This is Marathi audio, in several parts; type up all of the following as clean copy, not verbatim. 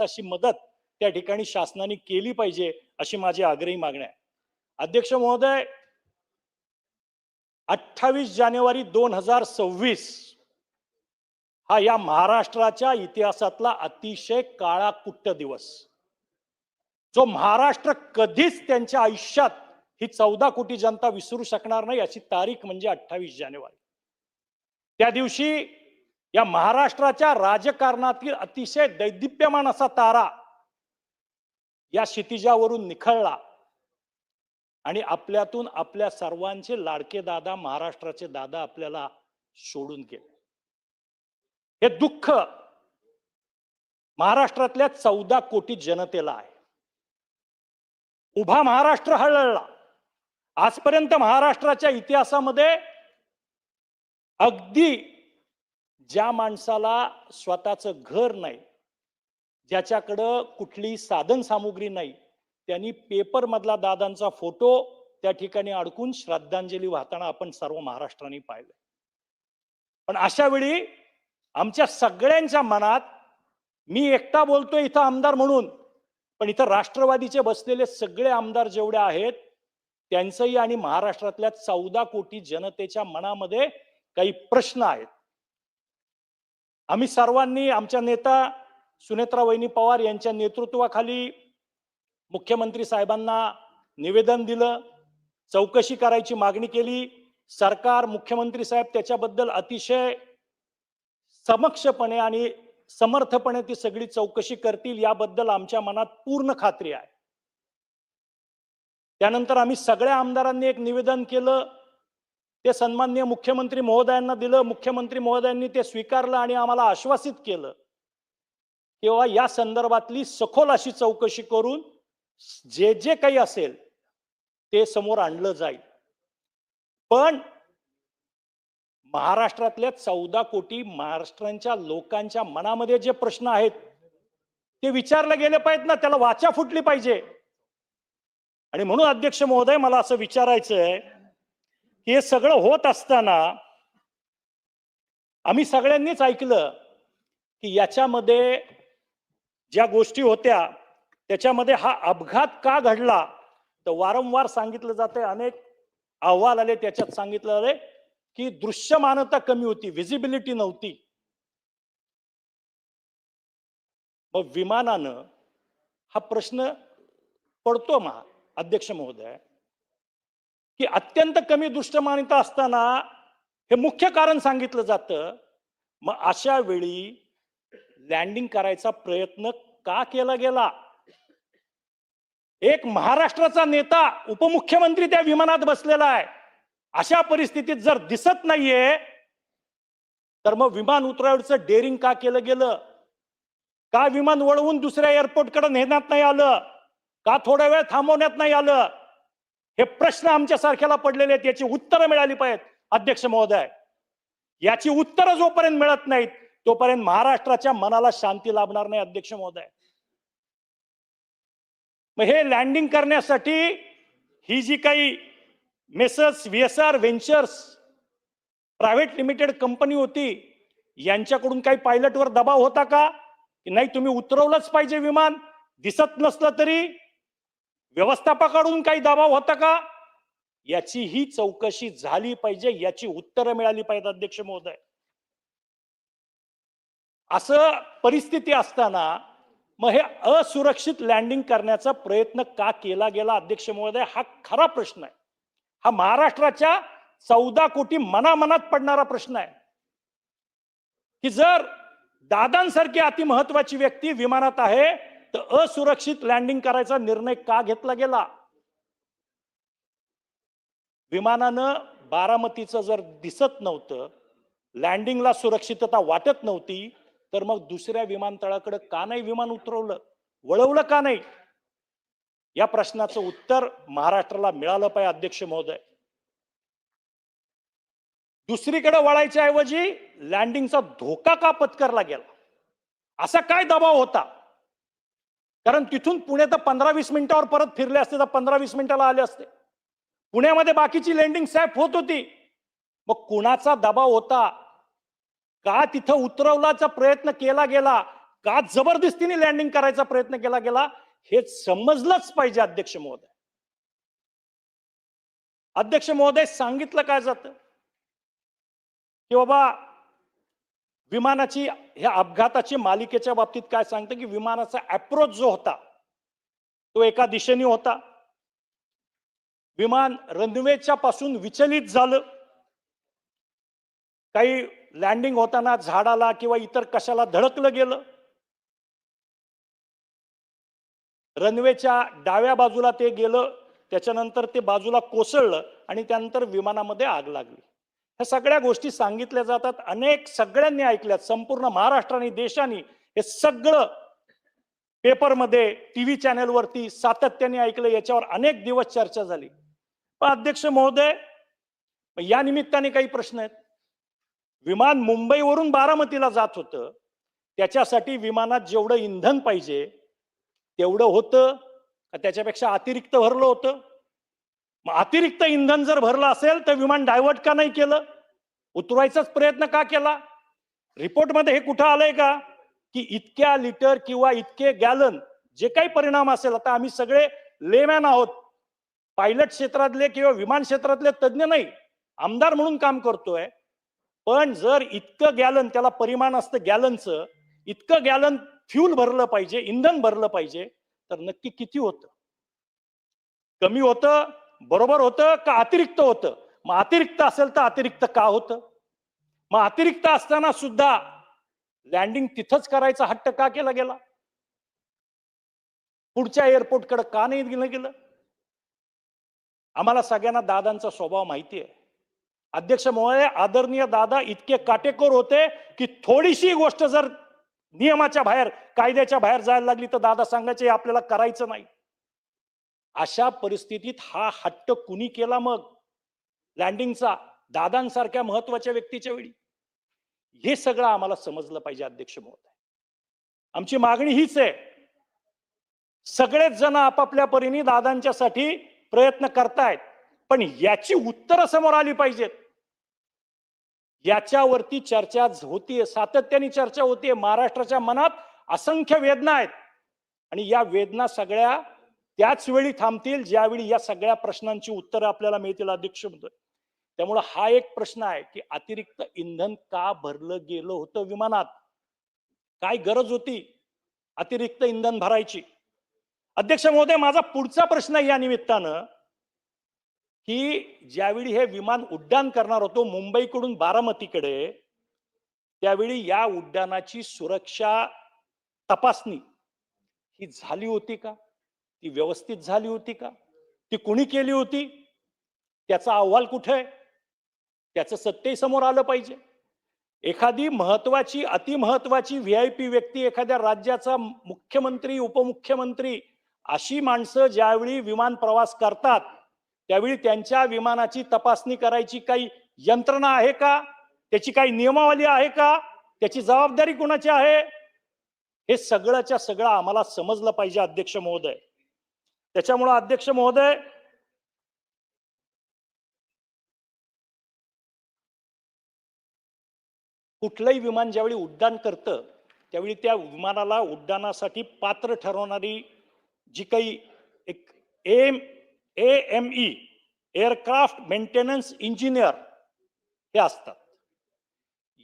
अशी मदत त्या ठिकाणी शासनाने केली पाहिजे अशी माझी आग्रही मागणी आहे. अध्यक्ष महोदय, 28 जानेवारी 2026 हा या महाराष्ट्राच्या इतिहासातला अतिशय काळाकुट्ट दिवस, जो महाराष्ट्र कधीच त्यांच्या आयुष्यात ही 14 कोटी जनता विसरू शकणार नाही अशी तारीख म्हणजे 28 जानेवारी. त्या दिवशी या महाराष्ट्राच्या राजकारणातील अतिशय दैदिप्यमान असा तारा या क्षितिजावरून निखळला आणि आपल्यातून आपल्या सर्वांचे लाडके दादा, महाराष्ट्राचे दादा आपल्याला सोडून गेले. हे दुःख महाराष्ट्रातल्या 14 कोटी जनतेला आहे. उभा महाराष्ट्र हळहळला. आजपर्यंत महाराष्ट्राच्या इतिहासामध्ये अगदी ज्या माणसाला स्वतःचं घर नाही, ज्याच्याकडं कुठली साधन सामुग्री नाही, त्यांनी पेपर मधला दादांचा फोटो त्या ठिकाणी अडकून श्रद्धांजली वाहताना आपण सर्व महाराष्ट्राने पाहिलं. पण अशा वेळी आमच्या सगळ्यांच्या मनात, मी एकटा बोलतोय इथं आमदार म्हणून, पण इथं राष्ट्रवादीचे बसलेले सगळे आमदार जेवढे आहेत त्यांचंही आणि महाराष्ट्रातल्या 14 कोटी जनतेच्या मनामध्ये काही प्रश्न आहेत. आम्ही सर्वांनी आमच्या नेता सुनेत्रा वहिनी पवार यांच्या नेतृत्वाखाली मुख्यमंत्री साहेबांना निवेदन दिलं, चौकशी करायची मागणी केली. सरकार, मुख्यमंत्री साहेब त्याच्याबद्दल अतिशय समक्षपणे आणि समर्थपणे ती सगळी चौकशी करतील याबद्दल आमच्या मनात पूर्ण खात्री आहे. त्यानंतर आम्ही सगळ्या आमदारांनी एक निवेदन केलं, ते सन्माननीय मुख्यमंत्री महोदयांना दिलं. मुख्यमंत्री महोदयांनी ते स्वीकारलं आणि आम्हाला आश्वासित केलं किंवा या संदर्भातली सखोल अशी चौकशी करून जे जे काही असेल ते समोर आणलं जाईल. पण महाराष्ट्रातल्या 14 कोटी महाराष्ट्रांच्या लोकांच्या मनामध्ये जे प्रश्न आहेत ते विचारले गेले पाहिजेत ना, त्याला वाचा फुटली पाहिजे. आणि म्हणून अध्यक्ष महोदय, मला असं विचारायचं आहे की हे सगळं होत असताना आम्ही सगळ्यांनीच ऐकलं की याच्यामध्ये ज्या गोष्टी होत्या त्याच्यामध्ये हा अपघात का घडला, तर वारंवार सांगितलं जाते, अनेक अहवाल आले, त्याच्यात सांगितलं आले की दृश्यमानता कमी होती, व्हिजिबिलिटी नव्हती. मग विमानानं हा प्रश्न पडतो अध्यक्ष महोदय की अत्यंत कमी दृश्यमानता असताना हे मुख्य कारण सांगितलं जातं. मग अशा वेळी लँडिंग करायचा प्रयत्न का केला गेला? एक महाराष्ट्राचा नेता, उपमुख्यमंत्री त्या विमानात बसलेला आहे. अशा परिस्थितीत जर दिसत नाहीये तर मग विमान उतरवायचं डेअरिंग का केलं गेलं? का विमान वळवून दुसऱ्या एअरपोर्टकडे नेण्यात नाही आलं? का थोडा वेळ थांबवण्यात नाही आलं? हे प्रश्न आमच्या सारख्याला पडलेले आहेत. याची उत्तरं मिळाली पाहिजेत अध्यक्ष महोदय. याची उत्तरं जोपर्यंत मिळत नाहीत तोपर्यंत महाराष्ट्राच्या मनाला शांती लाभणार नाही अध्यक्ष महोदय. मग हे लँडिंग करण्यासाठी ही जी काही messrs VSR ventures private limited company होती, यांच्याकडून काही पायलटवर दबाव होता का की नाही तुम्ही उतरवलंच पाहिजे विमान, दिसत नसलं तरी? व्यवस्थापकाकडून काही दबाव होता का? याची ही चौकशी झाली पाहिजे, याची उत्तरं मिळाली पाहिजेत अध्यक्ष महोदय. असं परिस्थिती असताना मग हे असुरक्षित लँडिंग करण्याचा प्रयत्न का केला गेला अध्यक्ष महोदय, हा खरा प्रश्न आहे. हा महाराष्ट्राच्या 14 कोटी मनामनात पडणारा प्रश्न आहे की जर दादांसारखी अति महत्वाची व्यक्ती विमानात आहे तर असुरक्षित लँडिंग करायचा निर्णय का घेतला गेला? विमानानं बारामतीचं जर दिसत नव्हतं, लँडिंगला सुरक्षितता वाटत नव्हती, तर मग दुसऱ्या विमानतळाकडे का नाही विमान उतरवलं, वळवलं का नाही? या प्रश्नाचं उत्तर महाराष्ट्राला मिळालं पाहिजे अध्यक्ष महोदय. दुसरीकडे वळायच्या ऐवजी लँडिंगचा धोका का पत्करला गेला? असा काय दबाव होता? कारण तिथून पुणे तर 15-20 मिनिटावर परत फिरले असते तर 15-20 मिनिटाला आले असते. पुण्यामध्ये बाकीची लँडिंग सॅफ होत होती. मग कुणाचा दबाव होता? का तिथं उतरवण्याचा प्रयत्न केला गेला? का जबरदस्तीने लँडिंग करायचा प्रयत्न केला गेला हे समजलंच पाहिजे. अध्यक्ष महोदय, अध्यक्ष महोदय, सांगितलं काय जातं की बाबा विमानाची ह्या अपघाताची मालिकेच्या बाबतीत काय सांगतं की विमानाचा अप्रोच जो होता तो एका दिशेने होता. विमान रनवेच्या पासून विचलित झालं. काही लँडिंग होताना झाडाला किंवा इतर कशाला धडकलं गेलं. रनवेच्या डाव्या बाजूला ते गेलं, त्याच्यानंतर ते बाजूला कोसळलं आणि त्यानंतर विमानामध्ये आग लागली. ह्या सगळ्या गोष्टी सांगितल्या जातात, अनेक सगळ्यांनी ऐकल्यात, संपूर्ण महाराष्ट्राने देशाने हे सगळं पेपरमध्ये टीव्ही चॅनलवरती सातत्याने ऐकलं. याच्यावर अनेक दिवस चर्चा झाली. पण अध्यक्ष महोदय, या निमित्ताने काही प्रश्न आहेत. विमान मुंबईवरून बारामतीला जात होतं, त्याच्यासाठी विमानात जेवढं इंधन पाहिजे तेवढं होतं का त्याच्यापेक्षा अतिरिक्त भरलं होतं? मग अतिरिक्त इंधन जर भरलं असेल तर विमान डायव्हर्ट का नाही केलं? उतरवायचाच प्रयत्न का केला? रिपोर्टमध्ये हे कुठं आलंय का की इतक्या लिटर किंवा इतके गॅलन जे काही परिणाम असेल, आता आम्ही सगळे लेमॅन आहोत, पायलट क्षेत्रातले किंवा विमान क्षेत्रातले तज्ञ नाही, आमदार म्हणून काम करतोय. पण जर इतकं गॅलन, त्याला परिमाण असतं गॅलनचं, इतकं गॅलन फ्यूल भरलं पाहिजे, इंधन भरलं पाहिजे, तर नक्की किती होतं? कमी होतं, बरोबर होतं का अतिरिक्त होतं? मग अतिरिक्त असेल तर अतिरिक्त का होतं? मग अतिरिक्त असताना सुद्धा लँडिंग तिथंच करायचा हट्ट का केला गेला? पुढच्या एअरपोर्टकडे का नाही गेलं? आम्हाला सगळ्यांना दादांचा स्वभाव माहिती आहे. अध्यक्ष महोदय, आदरणीय दादा इतके काटेकोर होते की थोडीशी गोष्ट जर नियमाच्या बाहेर, कायद्याच्या बाहेर जायला लागली तर दादा सांगायचे आपल्याला करायचं नाही. अशा परिस्थितीत हा हट्ट कुणी केला मग लँडिंगचा, दादांसारख्या महत्वाच्या व्यक्तीच्या वेळी? हे सगळं आम्हाला समजलं पाहिजे. अध्यक्ष महोदय, आमची मागणी हीच आहे, सगळेच जण आपापल्या परीने दादांच्यासाठी प्रयत्न करतायत, पण याची उत्तरं समोर आली पाहिजेत. याच्यावरती चर्चा होतीये, सातत्याने चर्चा होतीये. महाराष्ट्राच्या मनात असंख्य वेदना आहेत आणि या वेदना सगळ्या त्याच वेळी थांबतील ज्यावेळी या सगळ्या प्रश्नांची उत्तरं आपल्याला मिळतील. अध्यक्ष महोदय, त्यामुळे हा एक प्रश्न आहे की अतिरिक्त इंधन का भरलं गेलं होतं विमानात? काय गरज होती अतिरिक्त इंधन भरायची? अध्यक्ष महोदय, माझा पुढचा प्रश्न या निमित्तानं की ज्यावेळी हे विमान उड्डाण करणार होतो मुंबईकडून बारामतीकडे, त्यावेळी या उड्डाणाची सुरक्षा तपासणी ही झाली होती का? ती व्यवस्थित झाली होती का? ती कुणी केली होती? त्याचा अहवाल कुठे आहे? त्याचं सत्य समोर आलं पाहिजे. एखादी महत्वाची, अतिमहत्वाची व्हीआयपी व्यक्ती, एखाद्या राज्याचा मुख्यमंत्री, उपमुख्यमंत्री, अशी माणसं ज्यावेळी विमान प्रवास करतात त्यावेळी त्यांच्या विमानाची तपासणी करायची काही यंत्रणा आहे का? त्याची काही नियमावली आहे का? त्याची जबाबदारी कोणाची आहे? हे सगळंच्या सगळं आम्हाला समजलं पाहिजे. अध्यक्ष महोदय, त्याच्यामुळे अध्यक्ष महोदय, कुठलंही विमान ज्यावेळी उड्डाण करतं त्यावेळी त्या विमानाला उड्डाणासाठी पात्र ठरवणारी जी काही एक AME, एअरक्राफ्ट मेंटेनन्स इंजिनियर हे असतात.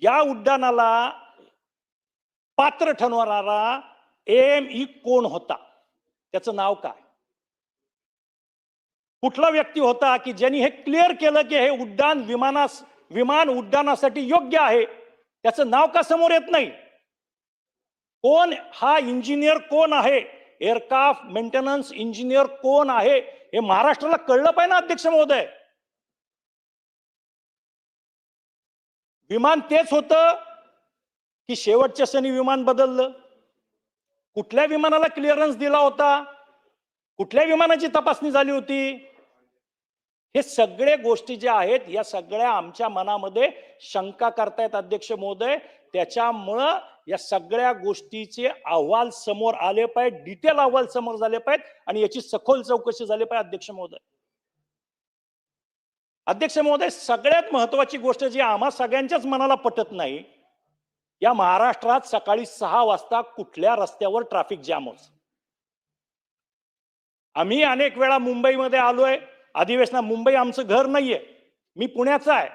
या उड्डाणाला पात्र ठरवणारा AME कोण होता? त्याचं नाव काय? कुठला व्यक्ती होता की ज्यांनी हे क्लिअर केलं की हे उड्डाण विमान उड्डाणासाठी योग्य आहे? त्याचं नाव का समोर येत नाही? कोण हा इंजिनियर, कोण आहे? एअरक्राफ्ट मेंटेनन्स इंजिनियर कोण आहे हे महाराष्ट्राला कळलं पाहिजे ना. अध्यक्ष महोदय, विमान तेच होतं की शेवटच्या क्षणी विमान बदललं? कुठल्या विमानाला क्लिअरन्स दिला होता? कुठल्या विमानाची तपासणी झाली होती? हे सगळे गोष्टी ज्या आहेत या सगळ्या आमच्या मनामध्ये शंका करतायत. अध्यक्ष महोदय, त्याच्यामुळं या सगळ्या गोष्टीचे अहवाल समोर आले पाहिजे, डिटेल अहवाल समोर झाले पाहिजेत आणि याची सखोल चौकशी झाली पाहिजे. अध्यक्ष महोदय, अध्यक्ष महोदय, सगळ्यात महत्वाची गोष्ट जी आम्हा सगळ्यांच्याच मनाला पटत नाही या महाराष्ट्रात सकाळी 6 वाजता कुठल्या रस्त्यावर ट्रॅफिक जॅम होत? आम्ही अनेक वेळा मुंबईमध्ये आलोय अधिवेशना, मुंबई आमचं घर नाहीये, मी पुण्याचा आहे,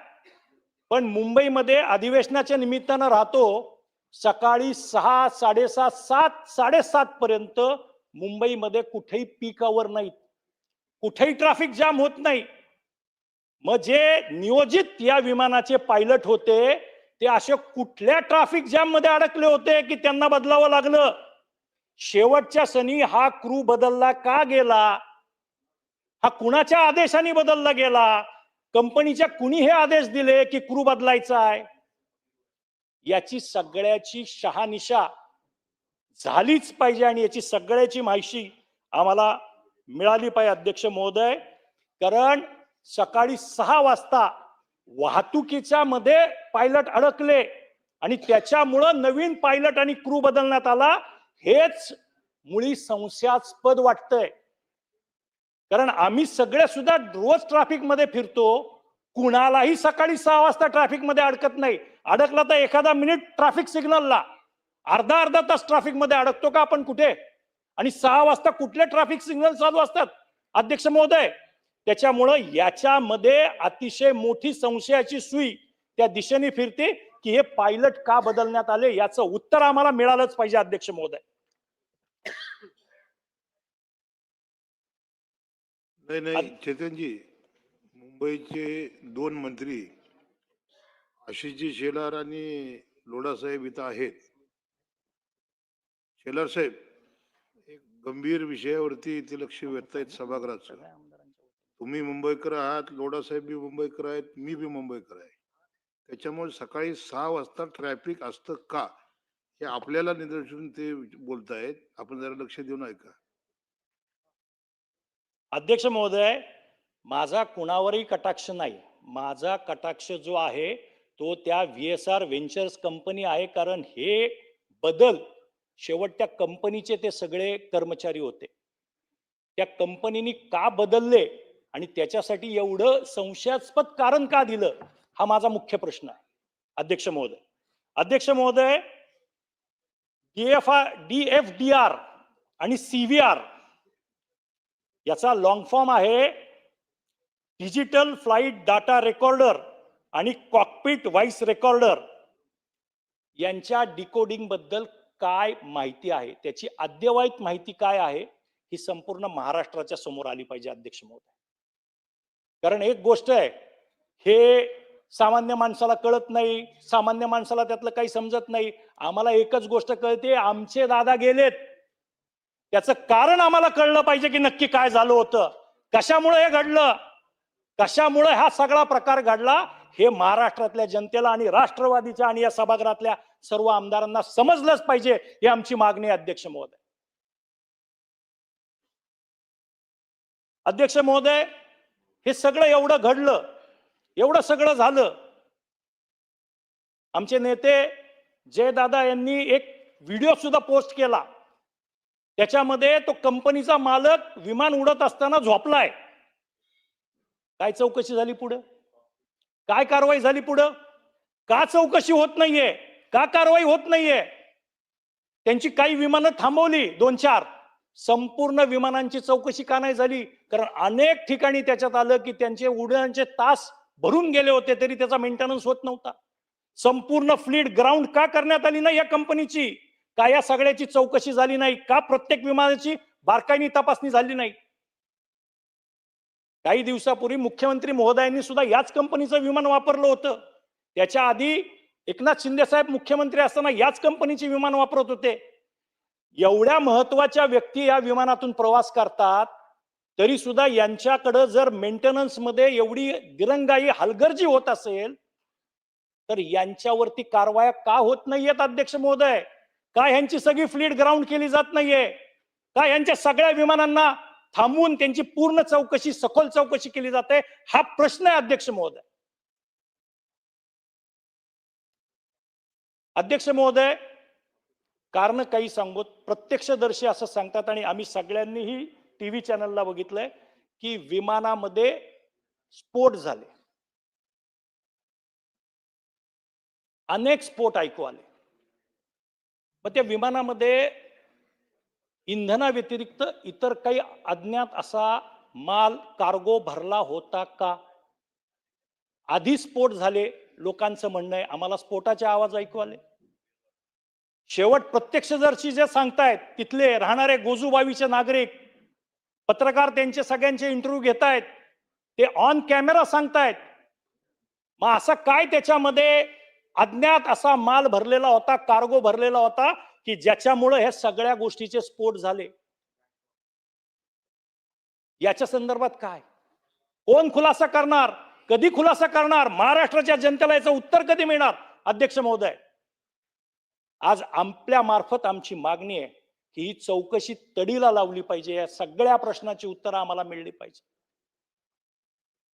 पण मुंबईमध्ये अधिवेशनाच्या निमित्तानं राहतो. सकाळी 6, 6:30, 7, 7:30 पर्यंत मुंबईमध्ये कुठेही पीक आवर नाहीत, कुठेही ट्रॅफिक जाम होत नाही. मग जे नियोजित या विमानाचे पायलट होते ते असे कुठल्या ट्रॅफिक जॅम मध्ये अडकले होते की त्यांना बदलावं लागलं? शेवटच्या क्षणी हा क्रू बदलला का गेला? हा कुणाच्या आदेशाने बदलला गेला? कंपनीच्या कुणी हे आदेश दिले की क्रू बदलायचा आहे? याची सगळ्याची शहानिशा झालीच पाहिजे आणि याची सगळ्याची माहिती आम्हाला मिळाली पाहिजे अध्यक्ष महोदय. कारण सकाळी 6 वाजता वाहतुकीच्या मध्ये पायलट अडकले आणि त्याच्यामुळं नवीन पायलट आणि क्रू बदलण्यात आला. हेच मुळी संशयास्पद वाटतंय. कारण आम्ही सगळे सुद्धा रोज ट्रॅफिक मध्ये फिरतो, कुणालाही सकाळी 6 वाजता ट्रॅफिक मध्ये अडकत नाही. अडकला तर एखादा मिनिट ट्रॅफिक सिग्नलला, अर्धा तास ट्रॅफिक मध्ये अडकतो का आपण कुठे? आणि 6 वाजता कुठले ट्रॅफिक सिग्नल चालू असतात अध्यक्ष महोदय? त्याच्यामुळं याच्यामध्ये अतिशय मोठी संशयाची सुई त्या दिशेने फिरते की हे पायलट का बदलण्यात आले, याचं उत्तर आम्हाला मिळालंच पाहिजे अध्यक्ष महोदय. नाही चेतनजी, मुंबईचे 2 मंत्री आशिषजी शेलार आणि लोढा साहेब इथं आहेत. शेलार साहेब, एक गंभीर विषयावरती इथे लक्ष वेधतायत सभागृहाचं. तुम्ही मुंबईकर आहात, लोढा साहेब बी मुंबईकर आहेत, मी बी मुंबईकर आहे. त्याच्यामुळे सकाळी 6 वाजता ट्रॅफिक असतं का हे आपल्याला निदर्शन ते बोलतायत. आपण जरा लक्ष देऊन ऐका. अध्यक्ष महोदय, माझा कुणावरही कटाक्ष नाही. माझा कटाक्ष जो आहे तो त्या VSR व्हेंचर्स कंपनी आहे. कारण हे बदल शेवटच्या कंपनीचे ते सगळे कर्मचारी होते. त्या कंपनीने का बदलले आणि त्याच्यासाठी एवढं संशयास्पद कारण का दिलं, हा माझा मुख्य प्रश्न आहे अध्यक्ष महोदय. अध्यक्ष महोदय, DFDR आणि CVR याचा लॉंग फॉर्म आहे डिजिटल फ्लाइट डाटा रेकॉर्डर आणि कॉकपिट व्हॉइस रेकॉर्डर. यांच्या डिकोडिंग बद्दल काय माहिती आहे, त्याची अद्ययावत माहिती काय आहे, ही संपूर्ण महाराष्ट्राच्या समोर आली पाहिजे अध्यक्ष महोदय. कारण एक गोष्ट आहे, हे सामान्य माणसाला कळत नाही, सामान्य माणसाला त्यातलं काही समजत नाही. आम्हाला एकच गोष्ट कळते, आमचे दादा गेलेत, त्याचं कारण आम्हाला कळलं पाहिजे की नक्की काय झालं होतं, कशामुळे हे घडलं, कशामुळे हा सगळा प्रकार घडला, हे महाराष्ट्रातल्या जनतेला आणि राष्ट्रवादीच्या आणि या सभागृहातल्या सर्व आमदारांना समजलंच पाहिजे. ही आमची मागणी आहे अध्यक्ष महोदय. अध्यक्ष महोदय, हे सगळं एवढं घडलं, एवढं सगळं झालं. आमचे नेते जयदादा यांनी एक व्हिडिओ सुद्धा पोस्ट केला. त्याच्यामध्ये तो कंपनीचा मालक विमान उडत असताना झोपलाय. काय चौकशी झाली पुढे? काय कारवाई झाली पुढे? का चौकशी होत नाहीये? का कारवाई होत नाहीये? त्यांची काही विमानं थांबवली, 2-4. संपूर्ण विमानांची चौकशी का नाही झाली? कारण अनेक ठिकाणी त्याच्यात आलं की त्यांचे उड्डाणाचे तास भरून गेले होते तरी त्याचा मेंटेनन्स होत नव्हता. संपूर्ण फ्लीट ग्राउंड का करण्यात आली नाही या कंपनीची? का या सगळ्याची चौकशी झाली नाही? का प्रत्येक विमानाची बारकाईने तपासणी झाली नाही? काही दिवसापूर्वी मुख्यमंत्री महोदयांनी सुद्धा याच कंपनीचं विमान वापरलं होतं. त्याच्या आधी एकनाथ शिंदे साहेब मुख्यमंत्री असताना याच कंपनीचे विमान वापरत होते. एवढ्या महत्वाच्या व्यक्ती या विमानातून प्रवास करतात, तरी सुद्धा यांच्याकडे जर मेंटेनन्स मध्ये एवढी दिरंगाई हलगर्जी होत असेल तर यांच्यावरती कारवाया का होत नाहीयेत अध्यक्ष महोदय? का यांची सगळी फ्लीट ग्राउंड केली जात नाहीये? का यांच्या सगळ्या विमानांना थांबवून त्यांची पूर्ण चौकशी, सखोल चौकशी केली जाते? हा प्रश्न आहे अध्यक्ष महोदय. अध्यक्ष महोदय, कारण काही सांगत प्रत्यक्षदर्शी असं सांगतात आणि आम्ही सगळ्यांनीही टीव्ही चॅनलला बघितलंय की विमानामध्ये स्फोट झाले, अनेक स्फोट ऐकू आले. मग त्या विमानामध्ये इंधनाव्यतिरिक्त इतर काही अज्ञात असा माल कार्गो भरला होता का? आधी स्फोट झाले, लोकांचं म्हणणं आहे, आम्हाला स्फोटाचे आवाज ऐकू आले. शेवट प्रत्यक्षदर्शी जे सांगतायत तिथले राहणारे गोजूबावीचे नागरिक, पत्रकार त्यांचे सगळ्यांचे इंटरव्ह्यू घेतायत, ते ऑन कॅमेरा सांगतायत. मग असं काय त्याच्यामध्ये अज्ञात असा माल भरलेला होता, कार्गो भरलेला होता की ज्याच्यामुळे ह्या सगळ्या गोष्टीचे स्फोट झाले? याच्या संदर्भात काय, कोण खुलासा करणार, कधी खुलासा करणार? महाराष्ट्राच्या जनतेला याचं उत्तर कधी मिळणार? अध्यक्ष महोदय, आज आपल्या मार्फत आमची मागणी आहे की ही चौकशी तडीला लावली पाहिजे. या सगळ्या प्रश्नाची उत्तरं आम्हाला मिळली पाहिजे.